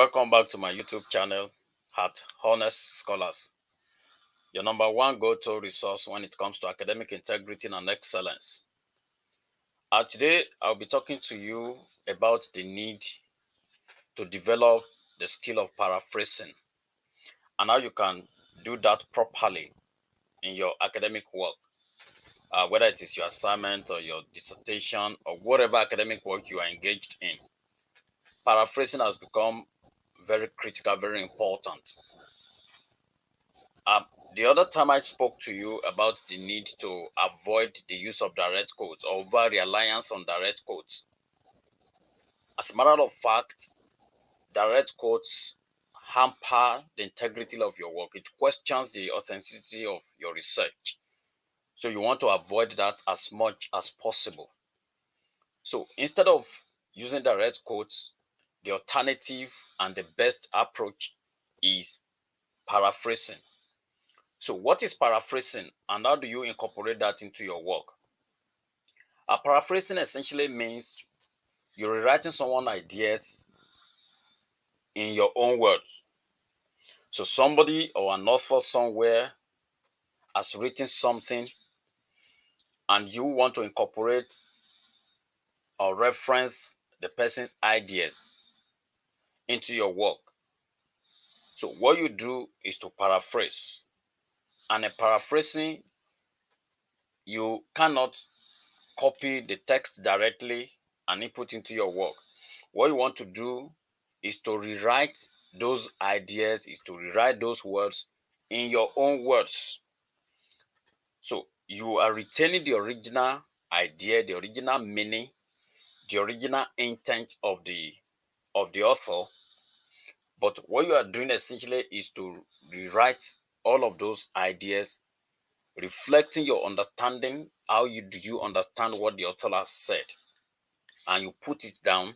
Welcome back to my YouTube channel at Honest Scholars, your number one go-to resource when it comes to academic integrity and excellence. Today, I'll be talking to you about the need to develop the skill of paraphrasing and how you can do that properly in your academic work, whether it is your assignment or your dissertation or whatever academic work you are engaged in. Paraphrasing has become very critical, very important. Um, the other time I spoke to you about the need to avoid the use of direct quotes or over reliance on direct quotes. As a matter of fact, direct quotes hamper the integrity of your work. It questions the authenticity of your research. So you want to avoid that as much as possible. So instead of using direct quotes, the alternative and the best approach is paraphrasing. So, what is paraphrasing and how do you incorporate that into your work? Paraphrasing essentially means you're rewriting someone's ideas in your own words. So, somebody or an author somewhere has written something and you want to incorporate or reference the person's ideas into your work. So, what you do is to paraphrase. And in paraphrasing, you cannot copy the text directly and input into your work. What you want to do is to rewrite those ideas, is to rewrite those words in your own words. So you are retaining the original idea, the original meaning, the original intent of the author. But what you are doing essentially is to rewrite all of those ideas, reflecting your understanding. How do you understand what the author has said? And you put it down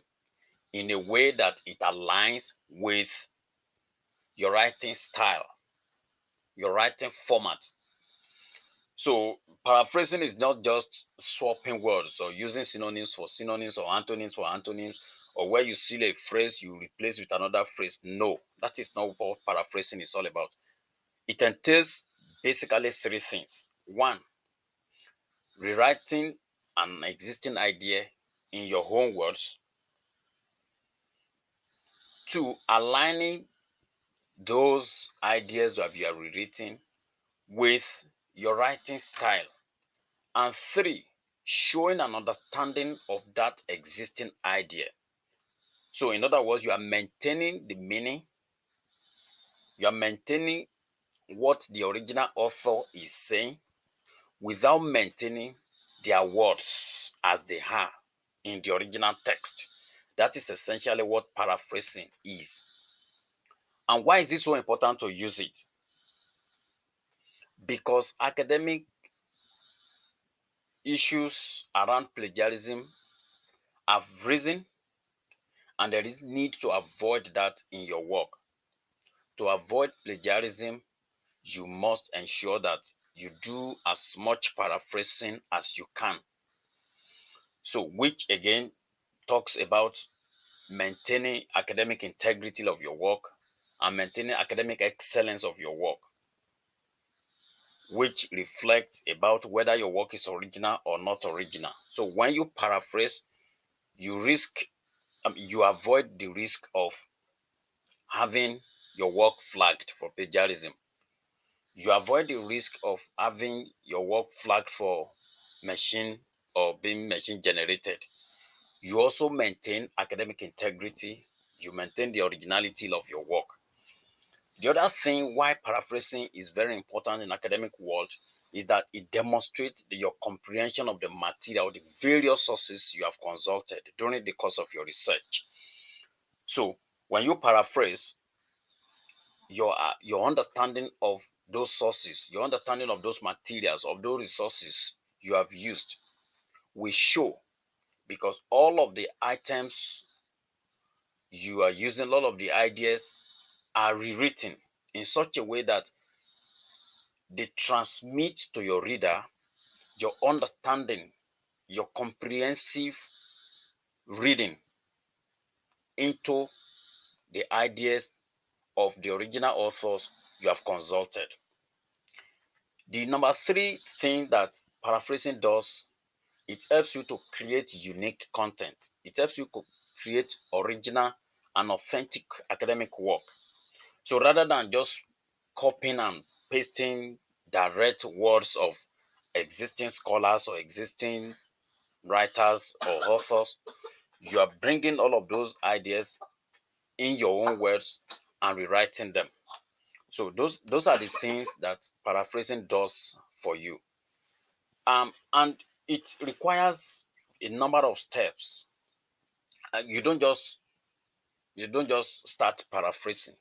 in a way that it aligns with your writing style, your writing format. So paraphrasing is not just swapping words or using synonyms for synonyms or antonyms for antonyms, or where you see a phrase you replace with another phrase. No, that is not what paraphrasing is all about. It entails basically three things. One, rewriting an existing idea in your own words. Two, aligning those ideas that you are rewriting with your writing style. And three, showing an understanding of that existing idea. So, in other words, you are maintaining the meaning, you are maintaining what the original author is saying without maintaining their words as they are in the original text. That is essentially what paraphrasing is. And why is it so important to use it? Because academic issues around plagiarism have risen, and there is need to avoid that in your work. To avoid plagiarism, you must ensure that you do as much paraphrasing as you can. So, which again talks about maintaining academic integrity of your work and maintaining academic excellence of your work, which reflects about whether your work is original or not original. So, when you paraphrase, you you avoid the risk of having your work flagged for plagiarism. You avoid the risk of having your work flagged for machine or being machine generated. You also maintain academic integrity. You maintain the originality of your work. The other thing why paraphrasing is very important in academic world is that it demonstrates your comprehension of the material, the various sources you have consulted during the course of your research. So when you paraphrase, your understanding of those sources, your understanding of those materials, of those resources you have used will show, because all of the items you are using, all of the ideas are rewritten in such a way that they transmit to your reader your understanding, your comprehensive reading into the ideas of the original authors you have consulted. The number three thing that paraphrasing does, it helps you to create unique content. It helps you to create original and authentic academic work. So rather than just copying and pasting direct words of existing scholars or existing writers or authors, you are bringing all of those ideas in your own words and rewriting them. So those are the things that paraphrasing does for you. And it requires a number of steps. You don't just start paraphrasing.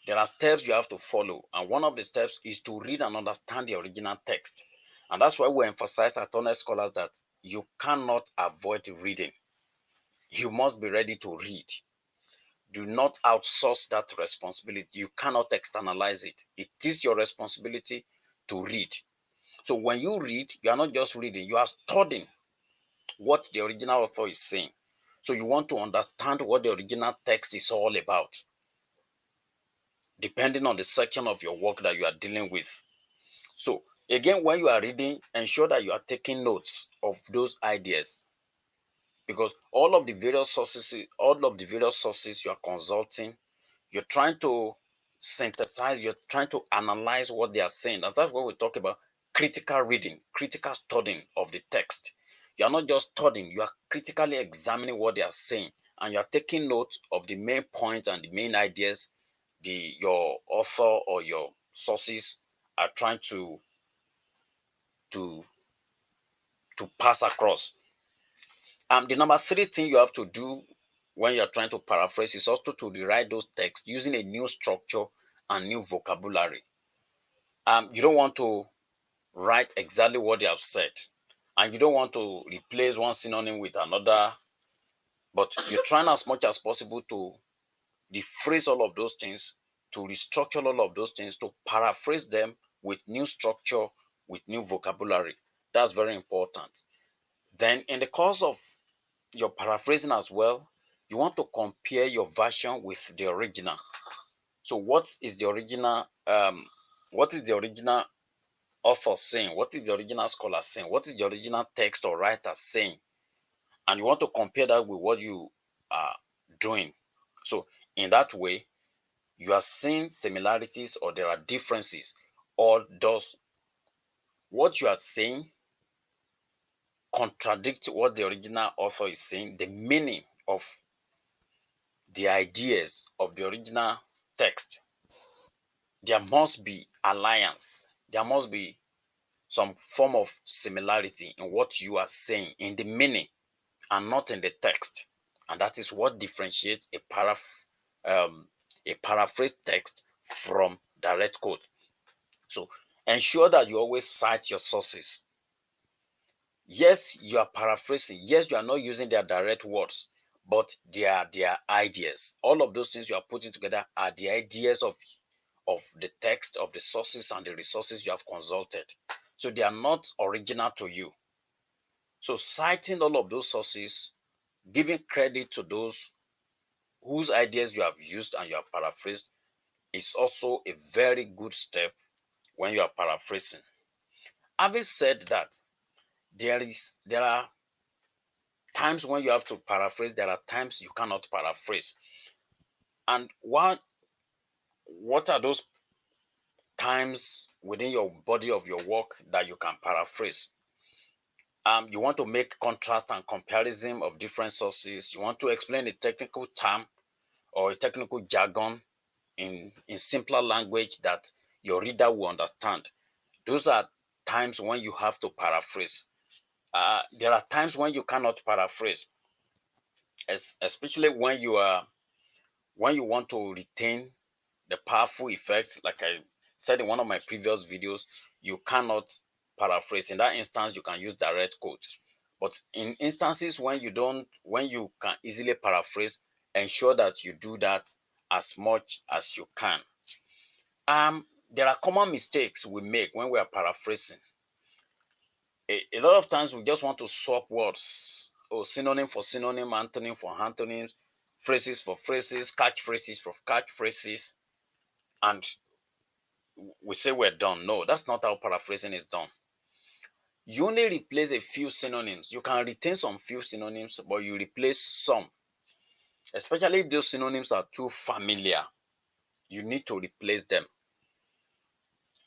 There are steps you have to follow, and one of the steps is to read and understand the original text. And that's why we emphasize at Honest Scholars that you cannot avoid reading. You must be ready to read. Do not outsource that responsibility. You cannot externalize it. It is your responsibility to read. So when you read, you are not just reading, you are studying what the original author is saying. So you want to understand what the original text is all about, depending on the section of your work that you are dealing with. So again, when you are reading, ensure that you are taking notes of those ideas, because all of the various sources you are consulting, you're trying to synthesize, you're trying to analyze what they are saying. And that's what we talk about: critical reading, critical studying of the text. You are not just studying, you are critically examining what they are saying, and you are taking note of the main points and the main ideas your author or your sources are trying to to pass across. The number three thing you have to do when you're trying to paraphrase is also to rewrite those texts using a new structure and new vocabulary. You don't want to write exactly what they have said, and you don't want to replace one synonym with another, but you're trying as much as possible to rephrase all of those things, to restructure all of those things, to paraphrase them with new structure, with new vocabulary. That's very important. Then, in the course of your paraphrasing as well, you want to compare your version with the original. So, what is the original author saying? What is the original scholar saying? What is the original text or writer saying? And you want to compare that with what you are doing. So, in that way, you are seeing similarities or there are differences, or does what you are saying contradict what the original author is saying, the meaning of the ideas of the original text. There must be alliance, there must be some form of similarity in what you are saying, in the meaning, and not in the text. And that is what differentiates um, a paraphrase text from direct quote. So ensure that you always cite your sources. Yes, you are paraphrasing. Yes, you are not using their direct words, but they are their ideas. All of those things you are putting together are the ideas of the text, of the sources and the resources you have consulted. So they are not original to you. So citing all of those sources, giving credit to those whose ideas you have used and you have paraphrased, is also a very good step when you are paraphrasing. Having said that, there are times when you have to paraphrase, there are times you cannot paraphrase. And what are those times within your body of your work that you can paraphrase? You want to make contrast and comparison of different sources. You want to explain a technical term or a technical jargon in simpler language that your reader will understand. Those are times when you have to paraphrase. There are times when you cannot paraphrase, especially when you want to retain the powerful effect. Like I said in one of my previous videos, you cannot paraphrase. In that instance, you can use direct quote. But in instances when you can easily paraphrase, ensure that you do that as much as you can. There are common mistakes we make when we are paraphrasing. A lot of times we just want to swap words, or synonym for synonym, antonym for antonyms, phrases for phrases, catchphrases for catchphrases, and we say we're done. No, that's not how paraphrasing is done. You only replace a few synonyms. You can retain some few synonyms, but you replace some, especially if those synonyms are too familiar. You need to replace them.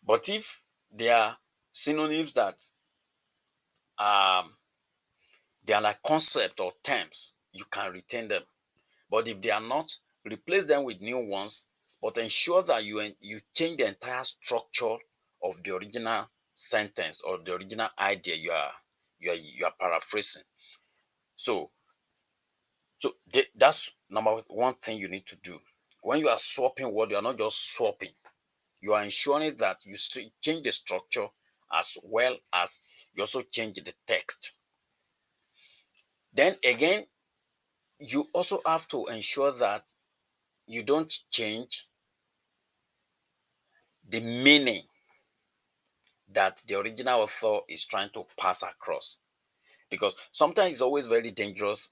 But if they are synonyms that they are like concept or terms, you can retain them. But if they are not, replace them with new ones, but ensure that you change the entire structure of the original sentence or the original idea you are paraphrasing. So that's number one thing you need to do. When you are swapping word, you are not just swapping. You are ensuring that you still change the structure as well as you also change the text. Then again, you also have to ensure that you don't change the meaning that the original author is trying to pass across. Because sometimes it's always very dangerous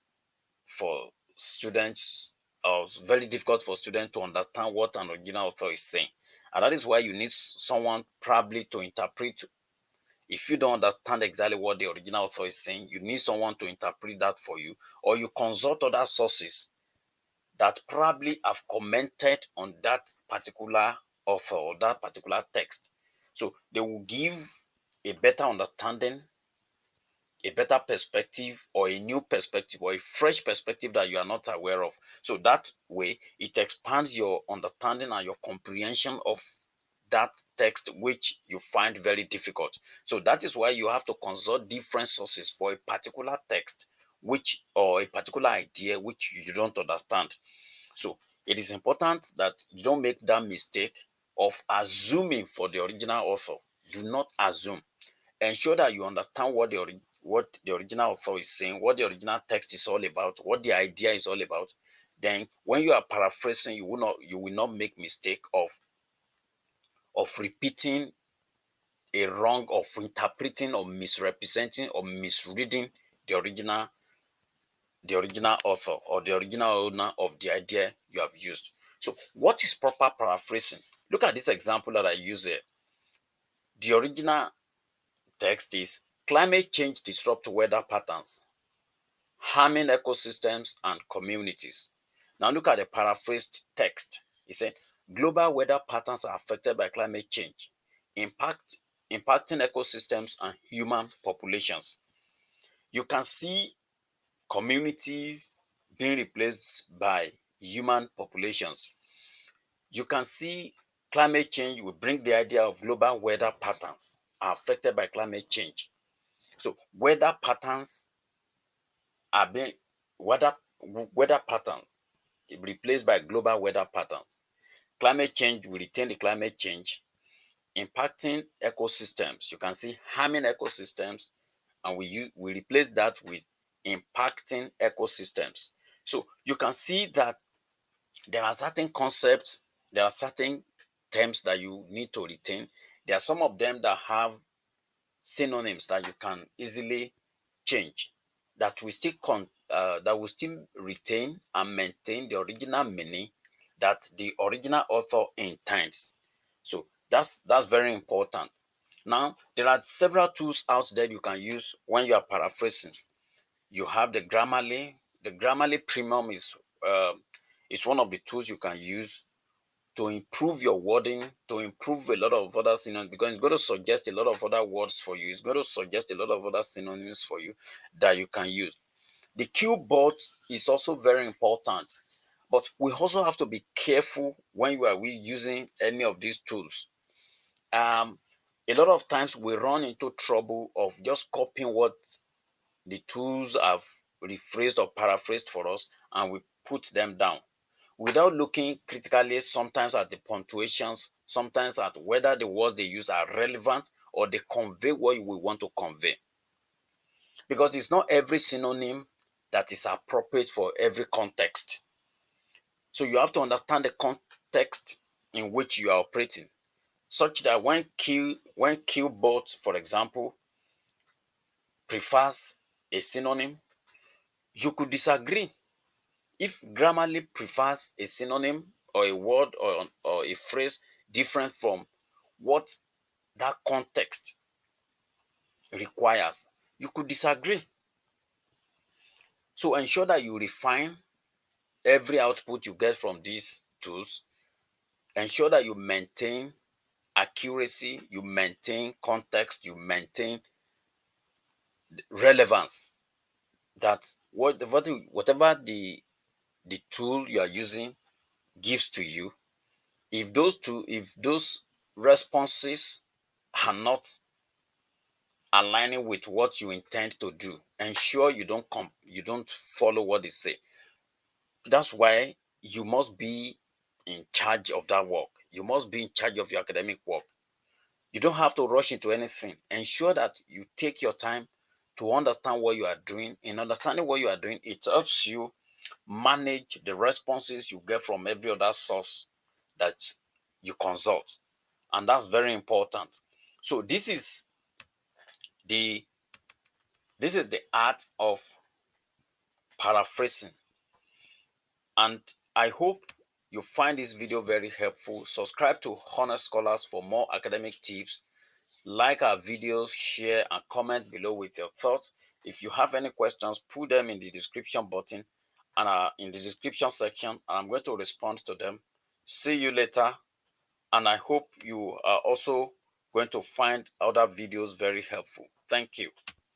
for students, or it's very difficult for students to understand what an original author is saying. And that is why you need someone probably to interpret. If you don't understand exactly what the original author is saying, you need someone to interpret that for you, or you consult other sources that probably have commented on that particular author or that particular text. So they will give a better understanding, a better perspective, or a new perspective, or a fresh perspective that you are not aware of. So that way, it expands your understanding and your comprehension of that text, which you find very difficult. So that is why you have to consult different sources for a particular text, which or a particular idea which you don't understand. So it is important that you don't make that mistake of assuming for the original author. Do not assume. Ensure that you understand what the original author is saying, what the original text is all about, what the idea is all about. Then when you are paraphrasing, you will not make mistake of repeating a wrong, of interpreting or misrepresenting or misreading the original author or the original owner of the idea you have used. So, what is proper paraphrasing? Look at this example that I use here. The original text is climate change disrupt weather patterns, harming ecosystems and communities. Now, look at the paraphrased text. It said global weather patterns are affected by climate change, impact impacting ecosystems and human populations. You can see communities being replaced by human populations. You can see climate change will bring the idea of global weather patterns are affected by climate change. So weather patterns are being weather weather patterns replaced by global weather patterns. Climate change will retain the climate change, impacting ecosystems. You can see harming ecosystems, and we replace that with impacting ecosystems. So you can see that there are certain concepts, there are certain terms that you need to retain. There are some of them that have synonyms that you can easily change, that will still retain and maintain the original meaning that the original author intends. So that's very important. Now there are several tools out there you can use when you are paraphrasing. You have the Grammarly. The Grammarly Premium is one of the tools you can use to improve your wording, to improve a lot of other synonyms, because it's going to suggest a lot of other words for you. It's going to suggest a lot of other synonyms for you that you can use. The keyboard is also very important, but we also have to be careful when we using any of these tools. Um, a lot of times we run into trouble of just copying what the tools have rephrased or paraphrased for us, and we put them down without looking critically sometimes at the punctuations, sometimes at whether the words they use are relevant or they convey what we want to convey. Because it's not every synonym that is appropriate for every context. So you have to understand the context in which you are operating, such that when Qbot, for example, prefers a synonym, you could disagree If Grammarly prefers a synonym or a word or a phrase different from what that context requires, you could disagree. So ensure that you refine every output you get from these tools. Ensure that you maintain accuracy, you maintain context, you maintain relevance. That whatever the tool you are using gives to you, if those responses are not aligning with what you intend to do, ensure you don't follow what they say. That's why you must be in charge of that work. You must be in charge of your academic work. You don't have to rush into anything. Ensure that you take your time to understand what you are doing. In understanding what you are doing, it helps you manage the responses you get from every other source that you consult. And that's very important. So the this is the art of paraphrasing. And I hope you find this video very helpful. Subscribe to Honest Scholars for more academic tips. Like our videos, share, and comment below with your thoughts. If you have any questions, put them in the description button and in the description section, and I'm going to respond to them. See you later, and I hope you are also going to find other videos very helpful. Thank you.